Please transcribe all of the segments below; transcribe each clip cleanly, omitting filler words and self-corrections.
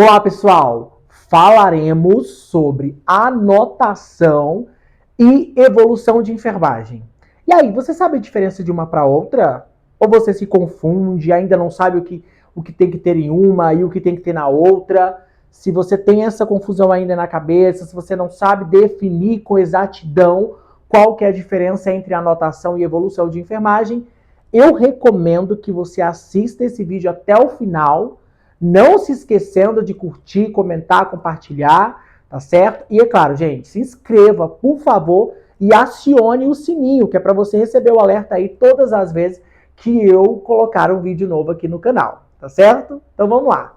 Olá, pessoal! Falaremos sobre anotação e evolução de enfermagem. E aí, você sabe a diferença de uma para outra? Ou você se confunde, ainda não sabe o que tem que ter em uma e o que tem que ter na outra? Se você tem essa confusão ainda na cabeça, se você não sabe definir com exatidão qual que é a diferença entre anotação e evolução de enfermagem, eu recomendo que você assista esse vídeo até o final, não se esquecendo de curtir, comentar, compartilhar, tá certo? E é claro, gente, se inscreva, por favor, e acione o sininho, que é para você receber o alerta aí todas as vezes que eu colocar um vídeo novo aqui no canal, tá certo? Então vamos lá.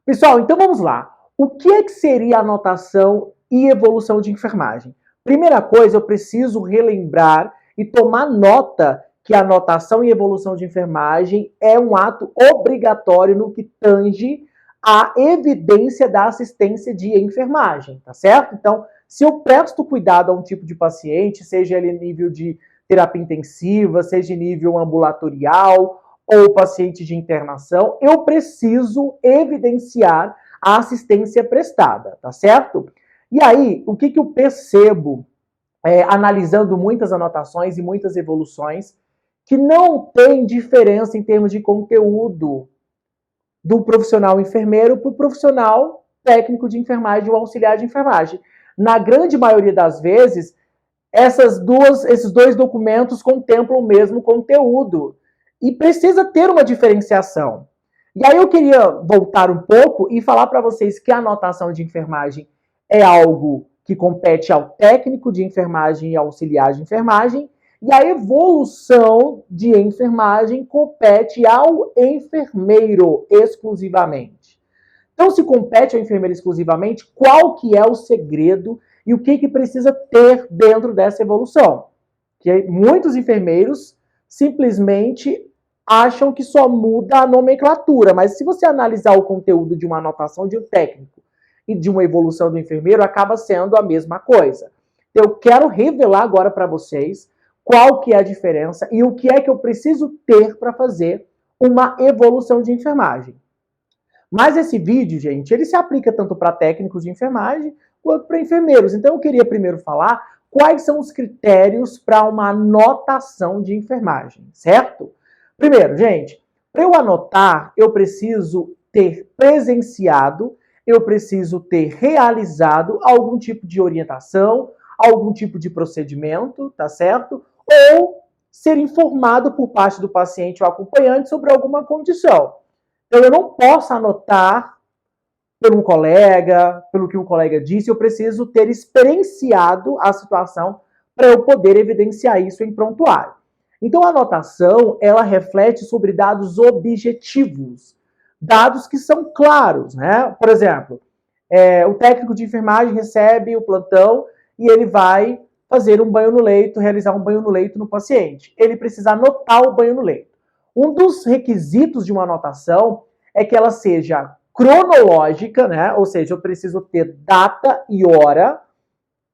Pessoal, então vamos lá. O que é que seria anotação e evolução de enfermagem? Primeira coisa, eu preciso relembrar e tomar nota que a anotação e evolução de enfermagem é um ato obrigatório no que tange à evidência da assistência de enfermagem, tá certo? Então, se eu presto cuidado a um tipo de paciente, seja ele nível de terapia intensiva, seja nível ambulatorial, ou paciente de internação, eu preciso evidenciar a assistência prestada, tá certo? E aí, o que eu percebo, analisando muitas anotações e muitas evoluções, que não tem diferença em termos de conteúdo do profissional enfermeiro para o profissional técnico de enfermagem ou auxiliar de enfermagem. Na grande maioria das vezes, esses dois documentos contemplam o mesmo conteúdo. E precisa ter uma diferenciação. E aí eu queria voltar um pouco e falar para vocês que a anotação de enfermagem é algo que compete ao técnico de enfermagem e ao auxiliar de enfermagem, e a evolução de enfermagem compete ao enfermeiro exclusivamente. Então, se compete ao enfermeiro exclusivamente, qual que é o segredo e o que precisa ter dentro dessa evolução? Que muitos enfermeiros simplesmente acham que só muda a nomenclatura, mas se você analisar o conteúdo de uma anotação de um técnico e de uma evolução do enfermeiro, acaba sendo a mesma coisa. Eu quero revelar agora para vocês qual que é a diferença e o que é que eu preciso ter para fazer uma evolução de enfermagem. Mas esse vídeo, gente, ele se aplica tanto para técnicos de enfermagem quanto para enfermeiros. Então eu queria primeiro falar quais são os critérios para uma anotação de enfermagem, certo? Primeiro, gente, para eu anotar, eu preciso ter presenciado, eu preciso ter realizado algum tipo de orientação, algum tipo de procedimento, tá certo? Ou ser informado por parte do paciente ou acompanhante sobre alguma condição. Então, eu não posso anotar por um colega, pelo que um colega disse, eu preciso ter experienciado a situação para eu poder evidenciar isso em prontuário. Então, a anotação, ela reflete sobre dados objetivos, dados que são claros, né? Por exemplo, o técnico de enfermagem recebe o plantão e ele vai fazer um banho no leito, realizar um banho no leito no paciente. Ele precisa anotar o banho no leito. Um dos requisitos de uma anotação é que ela seja cronológica, né? Ou seja, eu preciso ter data e hora,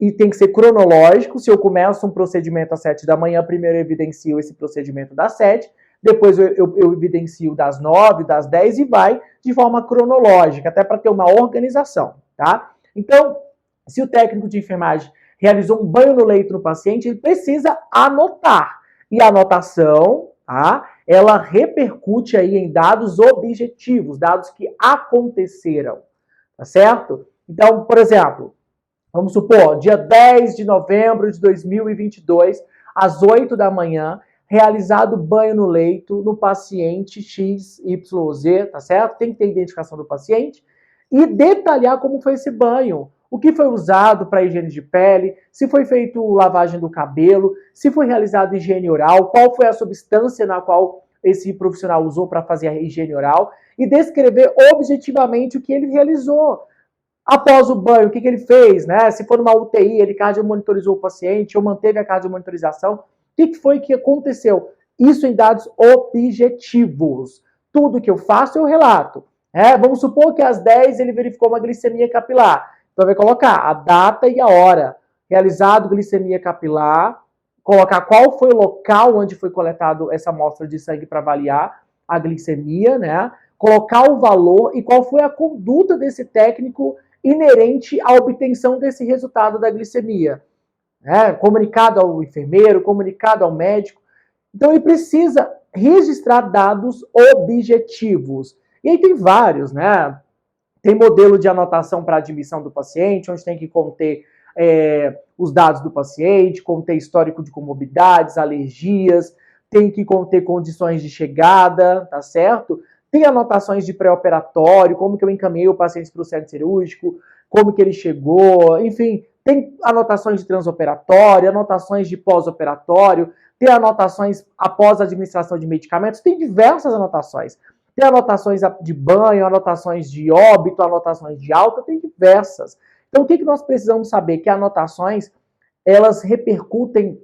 e tem que ser cronológico. Se eu começo um procedimento às 7 da manhã, primeiro eu evidencio esse procedimento das 7, depois eu evidencio das 9, das 10 e vai de forma cronológica, até para ter uma organização, tá? Então, se o técnico de enfermagem realizou um banho no leito no paciente, ele precisa anotar. E a anotação, tá? Ela repercute aí em dados objetivos, dados que aconteceram, tá certo? Então, por exemplo, vamos supor, dia 10 de novembro de 2022, às 8 da manhã, realizado banho no leito no paciente XYZ, tá certo? Tem que ter identificação do paciente e detalhar como foi esse banho. O que foi usado para higiene de pele, se foi feito lavagem do cabelo, se foi realizado higiene oral, qual foi a substância na qual esse profissional usou para fazer a higiene oral e descrever objetivamente o que ele realizou. Após o banho, o que ele fez, né? Se for numa UTI, ele cardiomonitorizou o paciente ou manteve a cardiomonitorização. O que foi que aconteceu? Isso em dados objetivos. Tudo que eu faço, eu relato. Vamos supor que às 10 ele verificou uma glicemia capilar. Então vai colocar a data e a hora. Realizado glicemia capilar, colocar qual foi o local onde foi coletado essa amostra de sangue para avaliar a glicemia, né? Colocar o valor e qual foi a conduta desse técnico inerente à obtenção desse resultado da glicemia. Comunicado ao enfermeiro, comunicado ao médico. Então ele precisa registrar dados objetivos. E aí tem vários, né? Tem modelo de anotação para admissão do paciente, onde tem que conter os dados do paciente, conter histórico de comorbidades, alergias, tem que conter condições de chegada, tá certo? Tem anotações de pré-operatório, como que eu encaminhei o paciente para o centro cirúrgico, como que ele chegou, enfim, tem anotações de transoperatório, anotações de pós-operatório, tem anotações após a administração de medicamentos, tem diversas anotações. Tem anotações de banho, anotações de óbito, anotações de alta, tem diversas. Então, o que nós precisamos saber? Que anotações, elas repercutem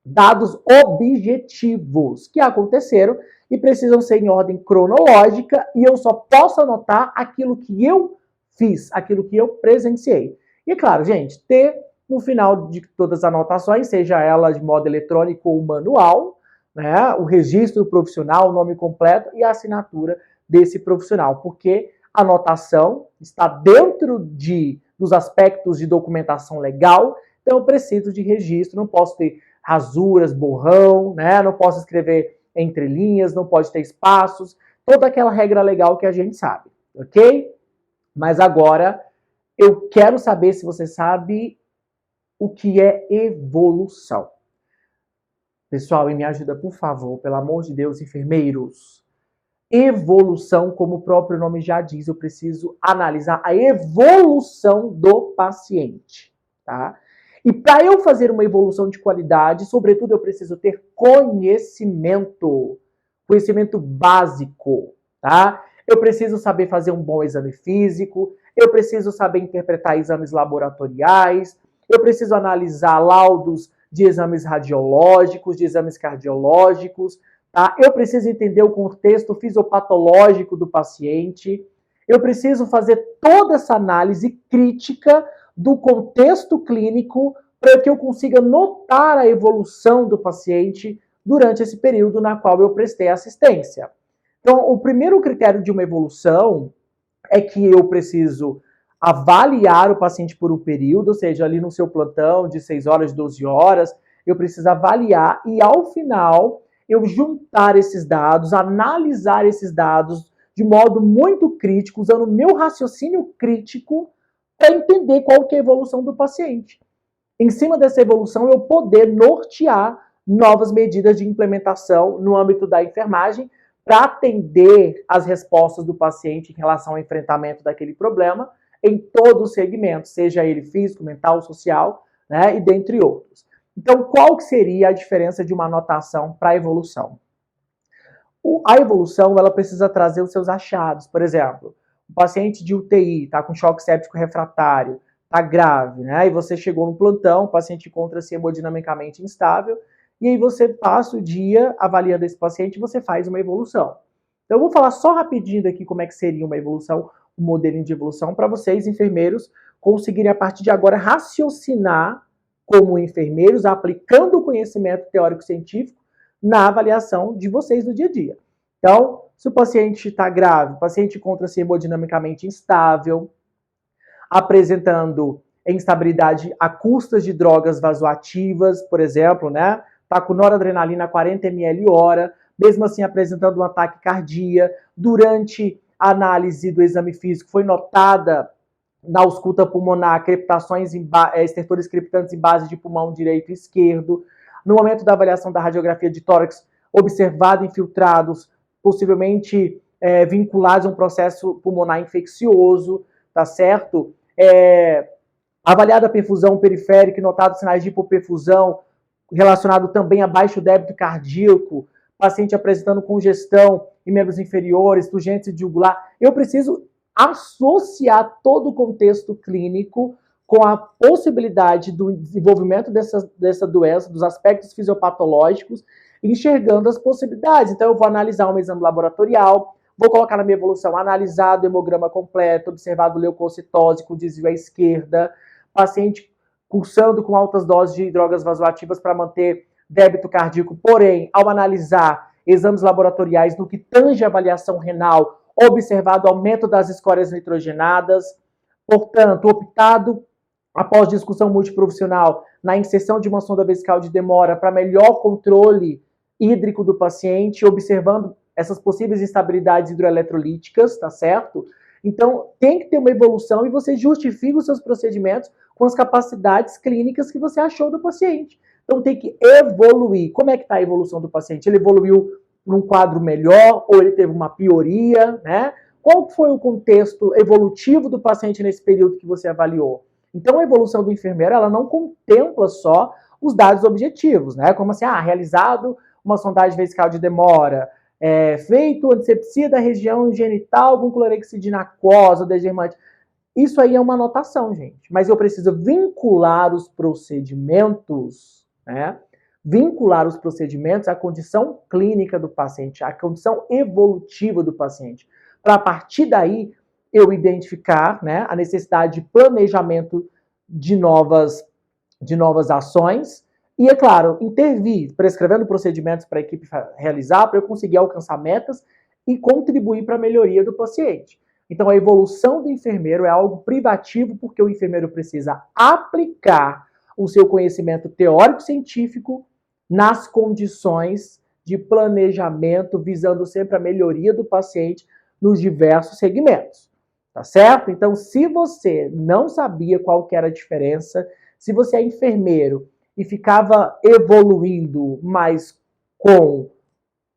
dados objetivos que aconteceram e precisam ser em ordem cronológica e eu só posso anotar aquilo que eu fiz, aquilo que eu presenciei. E claro, gente, ter no final de todas as anotações, seja ela de modo eletrônico ou manual, né, o registro profissional, o nome completo e a assinatura desse profissional, porque a anotação está dentro dos aspectos de documentação legal, então eu preciso de registro, não posso ter rasuras, borrão, né, não posso escrever entre linhas, não pode ter espaços, toda aquela regra legal que a gente sabe, ok? Mas agora eu quero saber se você sabe o que é evolução. Pessoal, e me ajuda, por favor, pelo amor de Deus, enfermeiros. Evolução, como o próprio nome já diz, eu preciso analisar a evolução do paciente, tá? E para eu fazer uma evolução de qualidade, sobretudo, eu preciso ter conhecimento básico, tá? Eu preciso saber fazer um bom exame físico, eu preciso saber interpretar exames laboratoriais, eu preciso analisar laudos de exames radiológicos, de exames cardiológicos, tá? Eu preciso entender o contexto fisiopatológico do paciente, eu preciso fazer toda essa análise crítica do contexto clínico para que eu consiga notar a evolução do paciente durante esse período na qual eu prestei assistência. Então, o primeiro critério de uma evolução é que eu preciso avaliar o paciente por um período, ou seja, ali no seu plantão de 6 horas, 12 horas, eu preciso avaliar e, ao final, eu juntar esses dados, analisar esses dados de modo muito crítico, usando o meu raciocínio crítico para entender qual que é a evolução do paciente. Em cima dessa evolução, eu poder nortear novas medidas de implementação no âmbito da enfermagem para atender as respostas do paciente em relação ao enfrentamento daquele problema em todo o segmento, seja ele físico, mental, social, né, e dentre outros. Então, qual que seria a diferença de uma anotação para a evolução? A evolução, ela precisa trazer os seus achados. Por exemplo, o paciente de UTI está com choque séptico refratário, está grave, né? E você chegou no plantão, o paciente encontra-se hemodinamicamente instável, e aí você passa o dia avaliando esse paciente e você faz uma evolução. Então, eu vou falar só rapidinho aqui como é que seria uma evolução, um modelinho de evolução, para vocês, enfermeiros, conseguirem, a partir de agora, raciocinar como enfermeiros, aplicando o conhecimento teórico-científico na avaliação de vocês no dia a dia. Então, se o paciente está grave, o paciente encontra-se hemodinamicamente instável, apresentando instabilidade a custas de drogas vasoativas, por exemplo, né? Está com noradrenalina a 40 ml hora, mesmo assim apresentando um ataque cardíaco. Durante a análise do exame físico foi notada na ausculta pulmonar crepitações, estertores creptantes em base de pulmão direito e esquerdo. No momento da avaliação da radiografia de tórax, observado infiltrados, possivelmente vinculados a um processo pulmonar infeccioso, tá certo? Avaliada a perfusão periférica, notado sinais de hipoperfusão, relacionado também a baixo débito cardíaco, paciente apresentando congestão em membros inferiores, turgência jugular. Eu preciso associar todo o contexto clínico com a possibilidade do desenvolvimento dessa doença, dos aspectos fisiopatológicos, enxergando as possibilidades. Então, eu vou analisar um exame laboratorial, Vou colocar na minha evolução analisado o hemograma completo, observado leucocitose com desvio à esquerda, paciente cursando com altas doses de drogas vasoativas para manter débito cardíaco, porém, ao analisar exames laboratoriais no que tange a avaliação renal, observado aumento das escórias nitrogenadas, portanto, optado, após discussão multiprofissional, na inserção de uma sonda vesical de demora para melhor controle hídrico do paciente, observando essas possíveis instabilidades hidroeletrolíticas, tá certo? Então, tem que ter uma evolução e você justifica os seus procedimentos com as capacidades clínicas que você achou do paciente. Então, tem que evoluir. Como é que está a evolução do paciente? Ele evoluiu num quadro melhor ou ele teve uma pioria, né? Qual foi o contexto evolutivo do paciente nesse período que você avaliou? Então, a evolução do enfermeiro, ela não contempla só os dados objetivos, né? Como assim, realizado uma sondagem vesical de demora, feito antisepsia da região genital com clorexidina aquosa, desgermante. Isso aí é uma anotação, gente. Mas eu preciso vincular os procedimentos, né? Vincular os procedimentos à condição clínica do paciente, à condição evolutiva do paciente. Para a partir daí, eu identificar, né, a necessidade de planejamento de novas ações e, é claro, intervir, prescrevendo procedimentos para a equipe realizar, para eu conseguir alcançar metas e contribuir para a melhoria do paciente. Então, a evolução do enfermeiro é algo privativo, porque o enfermeiro precisa aplicar o seu conhecimento teórico-científico nas condições de planejamento, visando sempre a melhoria do paciente nos diversos segmentos. Tá certo? Então, se você não sabia qual que era a diferença, se você é enfermeiro e ficava evoluindo mais com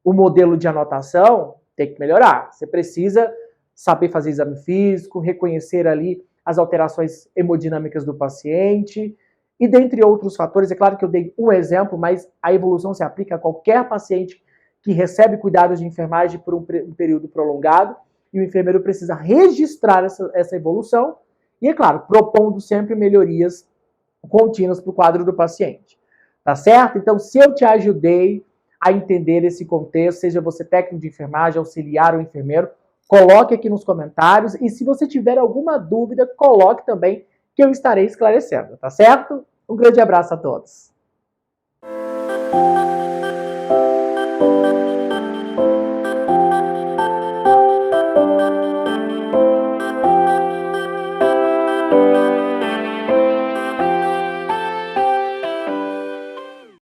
o modelo de anotação, tem que melhorar. Você precisa saber fazer exame físico, reconhecer ali as alterações hemodinâmicas do paciente e dentre outros fatores. É claro que eu dei um exemplo, mas a evolução se aplica a qualquer paciente que recebe cuidados de enfermagem por um período prolongado. E o enfermeiro precisa registrar essa evolução e, é claro, propondo sempre melhorias contínuas para o quadro do paciente. Tá certo? Então, se eu te ajudei a entender esse contexto, seja você técnico de enfermagem, auxiliar ou enfermeiro, coloque aqui nos comentários e se você tiver alguma dúvida, coloque também que eu estarei esclarecendo, tá certo? Um grande abraço a todos.